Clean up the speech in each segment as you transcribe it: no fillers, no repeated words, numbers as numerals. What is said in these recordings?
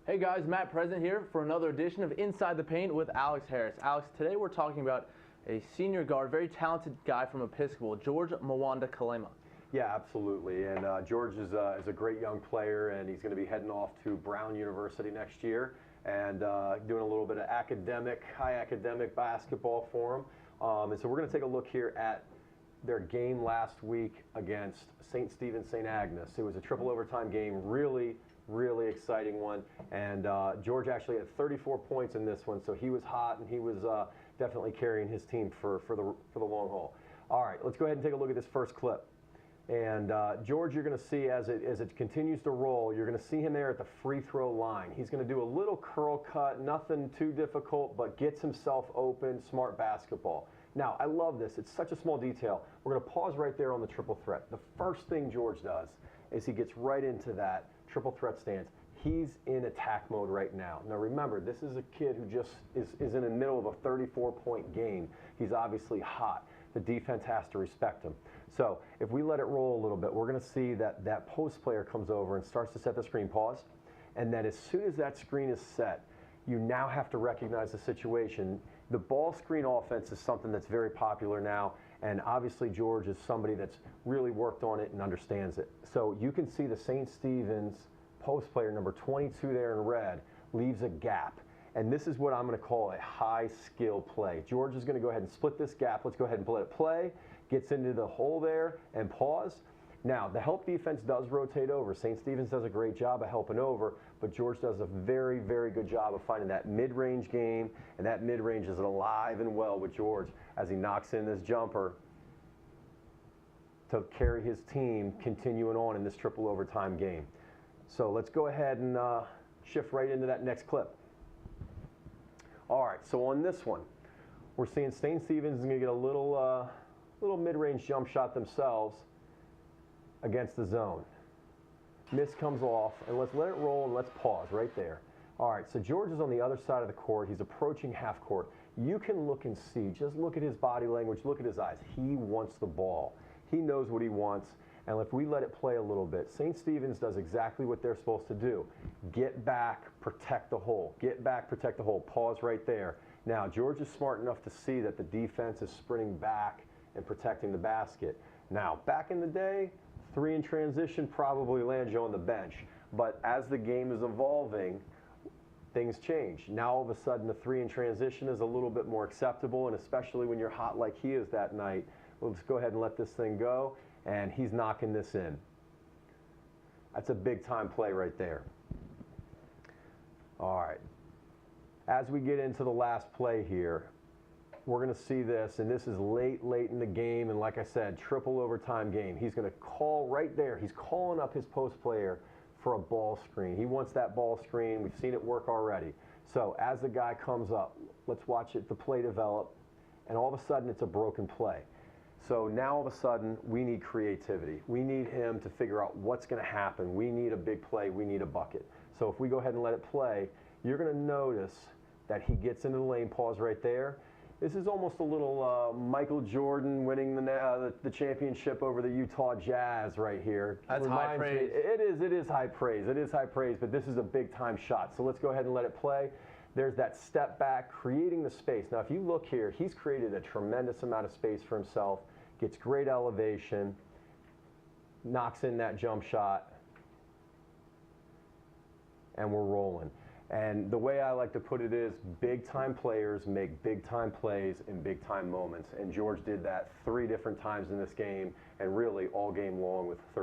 Hey guys, Matt Present here for another edition of Inside the Paint with Alex Harris. Alex, today we're talking about a senior guard, very talented guy from Episcopal, George Mawanda-Kalema. Yeah, absolutely. And George is a great young player, and he's going to be heading off to Brown University next year and doing a little bit of high academic basketball for him. And so we're going to take a look here at their game last week against St. Stephen's St. Agnes. It was a triple overtime game, really exciting one. And George actually had 34 points in this one, so he was hot, and he was definitely carrying his team for the long haul. All right, let's go ahead and take a look at this first clip. And George, you're going to see as it continues to roll, you're going to see him there at the free throw line. He's going to do a little curl cut, nothing too difficult, but gets himself open, smart basketball. Now, I love this. It's such a small detail. We're going to pause right there on the triple threat. The first thing George does is he gets right into that triple threat stance. He's in attack mode right now. Now remember, this is a kid who just is in the middle of a 34-point game. He's obviously hot. The defense has to respect him. So if we let it roll a little bit, we're going to see that that post player comes over and starts to set the screen. Pause. And then as soon as that screen is set, you now have to recognize the situation. The ball screen offense is something that's very popular now, and obviously George is somebody that's really worked on it and understands it. So you can see the St. Stephen's post player, number 22 there in red, leaves a gap. And this is what I'm going to call a high skill play. George is going to go ahead and split this gap. Let's go ahead and let it play. Gets into the hole there and pause. Now, the help defense does rotate over. St. Stephen's does a great job of helping over, but George does a very good job of finding that mid-range game, and that mid-range is alive and well with George as he knocks in this jumper to carry his team continuing on in this triple overtime game. So let's go ahead and shift right into that next clip. All right, so on this one, we're seeing St. Stephen's is going to get a little mid-range jump shot themselves against the zone. Miss comes off, and let's let it roll and let's pause right there. All right, so George is on the other side of the court. He's approaching half court. You can look and see, just look at his body language, look at his eyes. He wants the ball. He knows what he wants, and if we let it play a little bit, St. Stephen's does exactly what they're supposed to do. Get back, protect the hole. Get back, protect the hole. Pause right there. Now, George is smart enough to see that the defense is sprinting back and protecting the basket. Now, back in the day, 3 in transition probably lands you on the bench. But as the game is evolving, things change. Now all of a sudden the 3 in transition is a little bit more acceptable, and especially when you're hot like he is that night, we'll just go ahead and let this thing go, and he's knocking this in. That's a big time play right there. All right. As we get into the last play here, we're going to see this, and this is late in the game, and like I said, triple overtime game. He's going to call right there. He's calling up his post player for a ball screen. He wants that ball screen. We've seen it work already. So as the guy comes up, let's watch the play develop, and all of a sudden it's a broken play. So now all of a sudden we need creativity. We need him to figure out what's going to happen. We need a big play. We need a bucket. So if we go ahead and let it play, you're going to notice that he gets into the lane, pause right there. This is almost a little Michael Jordan winning the championship over the Utah Jazz right here. That's high praise. It is high praise. It is high praise, but this is a big-time shot. So let's go ahead and let it play. There's that step back, creating the space. Now, if you look here, he's created a tremendous amount of space for himself, gets great elevation, knocks in that jump shot, and we're rolling. And the way I like to put it is big-time players make big-time plays in big-time moments. And George did that 3 different times in this game, and really all game long with a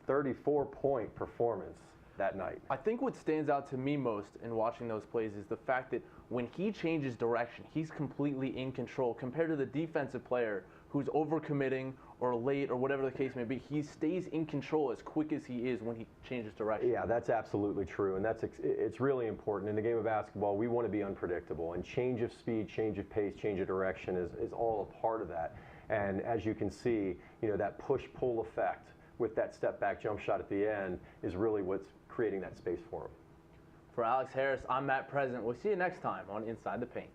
34-point performance that night. I think what stands out to me most in watching those plays is the fact that when he changes direction, he's completely in control compared to the defensive player who's overcommitting or late or whatever the case may be. He stays in control as quick as he is when he changes direction. Yeah, that's absolutely true, and it's really important. In the game of basketball, we want to be unpredictable, and change of speed, change of pace, change of direction is all a part of that. And as you can see, that push-pull effect with that step-back jump shot at the end is really what's creating that space for him. For Alex Harris, I'm Matt Present. We'll see you next time on Inside the Paint.